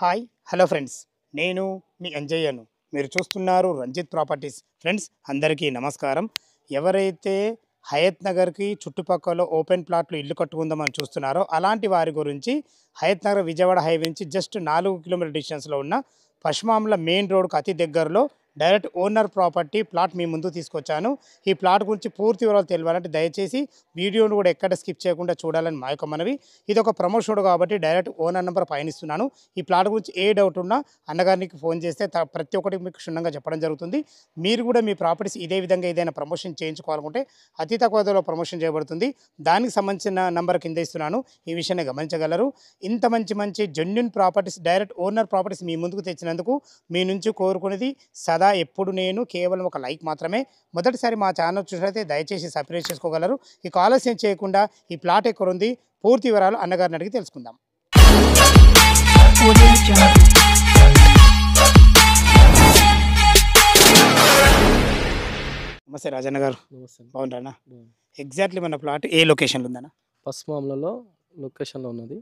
Hi hello friends, నేను మీ అంజయ్యను. మీరు చూస్తున్నారు రంజిత్ ప్రాపర్టీస్. ఫ్రెండ్స్ అందరికీ నమస్కారం. ఎవరైతే హయత్ నగర్కి చుట్టుపక్కల ఓపెన్ ప్లాట్లు ఇల్లు కట్టుకుందామని చూస్తున్నారో అలాంటి వారి గురించి హయత్ నగర్ విజయవాడ హైవే నుంచి జస్ట్ 4 కిలోమీటర్ డిస్టెన్స్లో ఉన్న పశ్చిమాంల మెయిన్ రోడ్కు అతి దగ్గరలో డైరెక్ట్ ఓనర్ ప్రాపర్టీ ప్లాట్ మీ ముందు తీసుకొచ్చాను. ఈ ప్లాట్ గురించి పూర్తి వివరాలు తెలియాలంటే దయచేసి వీడియోను కూడా ఎక్కడ స్కిప్ చేయకుండా చూడాలని మా యొక్క మనవి. ఇది ఒక ప్రమోషన్ కాబట్టి డైరెక్ట్ ఓనర్ నెంబర్ పైన ఇస్తున్నాను. ఈ ప్లాట్ గురించి ఏ డౌట్ ఉన్నా అన్నగారికి ఫోన్ చేస్తే ప్రతి ఒక్కటి మీకు క్షుణ్ణంగా చెప్పడం జరుగుతుంది. మీరు కూడా మీ ప్రాపర్టీస్ ఇదే విధంగా ఏదైనా ప్రమోషన్ చేయించుకోవాలనుకుంటే అతి తక్కువ ధరలో ప్రమోషన్ చేయబడుతుంది. దానికి సంబంధించిన నంబర్ కింద ఇస్తున్నాను, ఈ విషయాన్ని గమనించగలరు. ఇంత మంచి genuine properties direct owner properties మీ ముందుకు తెచ్చినందుకు మీ నుంచి కోరుకునేది సదా ఎప్పుడు నేను కేవలం ఒక లైక్ మాత్రమే. మొదటిసారి మా ఛానల్ చూసినట్లయితే దయచేసి సబ్స్క్రైబ్ చేసుకోగలరు. ఈ ఆలస్యం చేయకుండా ఈ ప్లాట్ ఎక్కడ ఉంది పూర్తి వివరాలు అన్నగారిని అడిగి తెలుసుకుందాం. నమస్తే రాజన్న గారు. బాగుంటారా? ఎగ్జాక్ట్లీ మన ప్లాట్ ఏ లొకేషన్లో ఉందన్న? పశ్చిమాంలలో లొకేషన్లో ఉన్నది.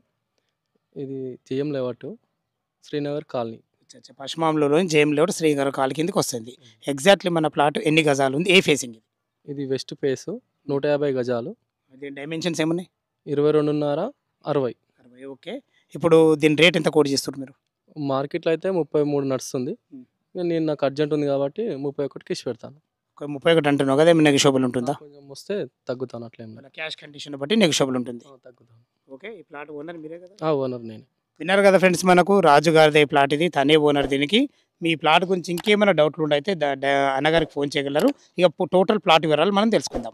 ఇది జేఎం లేఅవుట్, శ్రీనగర్ కాలనీ. పశ్చిమాంలో జేఎం లేఅవుట్ శ్రీనగర్ కాలనీ కిందకి వస్తుంది. ఎగ్జాక్ట్లీ మన ప్లాట్ ఎన్ని గజాలు ఉంది, ఏ ఫేసింగ్? ఇది వెస్ట్ ఫేస్, 150 గజాలు. దీని డైమెన్షన్స్ ఏమున్నాయి? 22.5, 60. ఓకే. ఇప్పుడు దీని రేట్ ఎంత కోట్ చేస్తారు మీరు? మార్కెట్లో అయితే 33 నడుస్తుంది. నేను నాకు అర్జెంట్ ఉంది కాబట్టి 31కి ఇచ్చి పెడతాను. 31 అంటున్నావు కదా, ఏమైనా నెగోషియబుల్ ఉంటుందా? కొంచెం వస్తే తగ్గుతాను, అట్లా ఏం క్యాష్ కండిషన్ బట్టి నెగోషియబుల్ ఉంటుంది. తగ్గుతాను. ఓకే. ఈ ప్లాట్ ఓనర్ మీరే కదా? ఓనర్ నేను. విన్నారు కదా ఫ్రెండ్స్, మనకు రాజు గారిదే ప్లాట్ ఇది, తనే ఓనర్ దీనికి. మీ ప్లాట్ గురించి ఇంకేమైనా డౌట్లు ఉంటే అన్నగారికి ఫోన్ చేయగలరు. ఇక టోటల్ ప్లాట్ వివరాలు మనం తెలుసుకుందాం.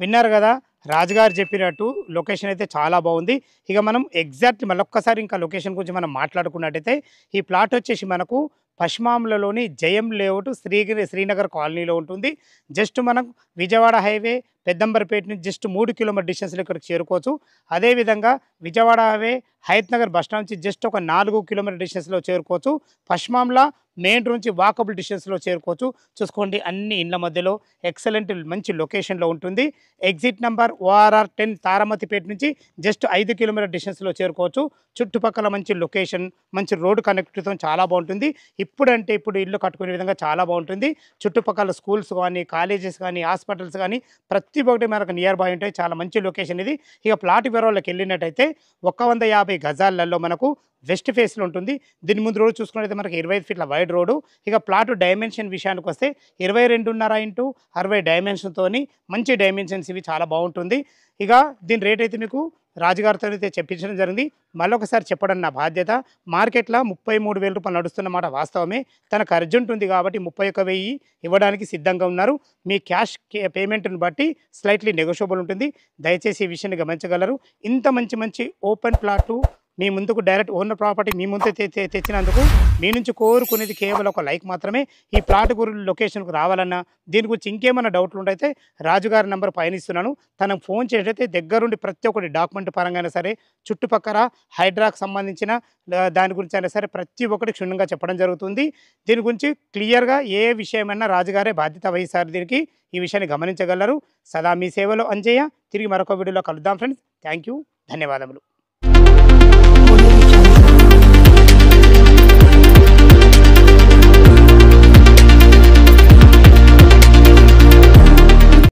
విన్నారు కదా, రాజుగారు చెప్పినట్టు లొకేషన్ అయితే చాలా బాగుంది. ఇక మనం ఎగ్జాక్ట్లీ మళ్ళొక్కసారి ఇంకా లొకేషన్ గురించి మనం మాట్లాడుకున్నట్టయితే ఈ ప్లాట్ వచ్చేసి మనకు పశ్చిమాంలలోని జయం లేఅవుట్ శ్రీనగర్ కాలనీలో ఉంటుంది. జస్ట్ మనం విజయవాడ హైవే పెద్దంబర్పేట నుంచి జస్ట్ 3 కిలోమీటర్ డిస్టెన్స్లో ఇక్కడికి చేరుకోవచ్చు. అదేవిధంగా Vijayawada highway Hayathnagar bus stand నుంచి జస్ట్ ఒక 4 కిలోమీటర్ డిస్టెన్స్లో చేరుకోవచ్చు. పశ్చిమాంల మెయిన్ నుంచి వాకబుల్ డిస్టెన్స్లో చేరుకోవచ్చు. చూసుకోండి, అన్ని ఇండ్ల మధ్యలో ఎక్సలెంట్ మంచి లొకేషన్లో ఉంటుంది. ఎగ్జిట్ నెంబర్ ORR 10 తారామతిపేట నుంచి జస్ట్ 5 కిలోమీటర్ డిస్టెన్స్లో చేరుకోవచ్చు. చుట్టుపక్కల మంచి లొకేషన్, మంచి రోడ్డు కనెక్టివిటీతో చాలా బాగుంటుంది. ఇప్పుడు ఇల్లు కట్టుకునే విధంగా చాలా బాగుంటుంది. చుట్టుపక్కల స్కూల్స్ కానీ, కాలేజెస్ కానీ, హాస్పిటల్స్ కానీ ప్రతి ఒక్కటి మనకు నియర్ బై ఉంటాయి. చాలా మంచి లొకేషన్ ఇది. ఇక ప్లాట్ వివరాల్లోకి వెళ్ళినట్టయితే 150 గజాలలో మనకు వెస్ట్ ఫేస్లో ఉంటుంది. దీని ముందు రోడ్ చూసుకున్నట్లయితే మనకి 25 ఫీట్ల వైడ్ రోడ్డు. ఇక ప్లాట్ డైమెన్షన్ విషయానికి వస్తే 22.5 x 60 డైమెన్షన్తో మంచి డైమెన్షన్స్, ఇవి చాలా బాగుంటుంది. ఇక దీని రేట్ అయితే మీకు రాజుగారితో అయితే చెప్పించడం జరిగింది. మళ్ళొకసారి చెప్పడం నా బాధ్యత. మార్కెట్లో 33,000 రూపాయలు నడుస్తున్నమాట వాస్తవమే. తనకు అర్జెంట్ ఉంది కాబట్టి 31,000 ఇవ్వడానికి సిద్ధంగా ఉన్నారు. మీ క్యాష్ పేమెంట్ని బట్టి స్లైట్లీ నెగోషియబుల్ ఉంటుంది. దయచేసి ఈ విషయాన్ని గమనించగలరు. ఇంత మంచి ఓపెన్ ప్లాట్లు మీ ముందుకు డైరెక్ట్ ఓనర్ ప్రాపర్టీ మీ ముందు తెచ్చినందుకు మీ నుంచి కోరుకునేది కేవలం ఒక లైక్ మాత్రమే. ఈ ప్లాట్ గురించి లొకేషన్కు రావాలన్నా, దీని గురించి ఇంకేమైనా డౌట్లు ఉంటే రాజుగారి నెంబర్ పైన ఇస్తున్నాను. తనకు ఫోన్ చేసినట్లయితే దగ్గరుండి ప్రతి ఒక్కటి డాక్యుమెంట్ పరంగా అయినా సరే, చుట్టుపక్కల హైడ్రాకు సంబంధించిన దాని గురించి అయినా సరే ప్రతి ఒక్కటి క్షుణ్ణంగా చెప్పడం జరుగుతుంది. దీని గురించి క్లియర్గా ఏ విషయమైనా రాజుగారే బాధ్యత వహిస్తారు. దీనికి ఈ విషయాన్ని గమనించగలరు. సదా మీ సేవలో అంజయ్య. తిరిగి మరొక వీడియోలో కలుద్దాం ఫ్రెండ్స్. థ్యాంక్ యూ, ధన్యవాదములు.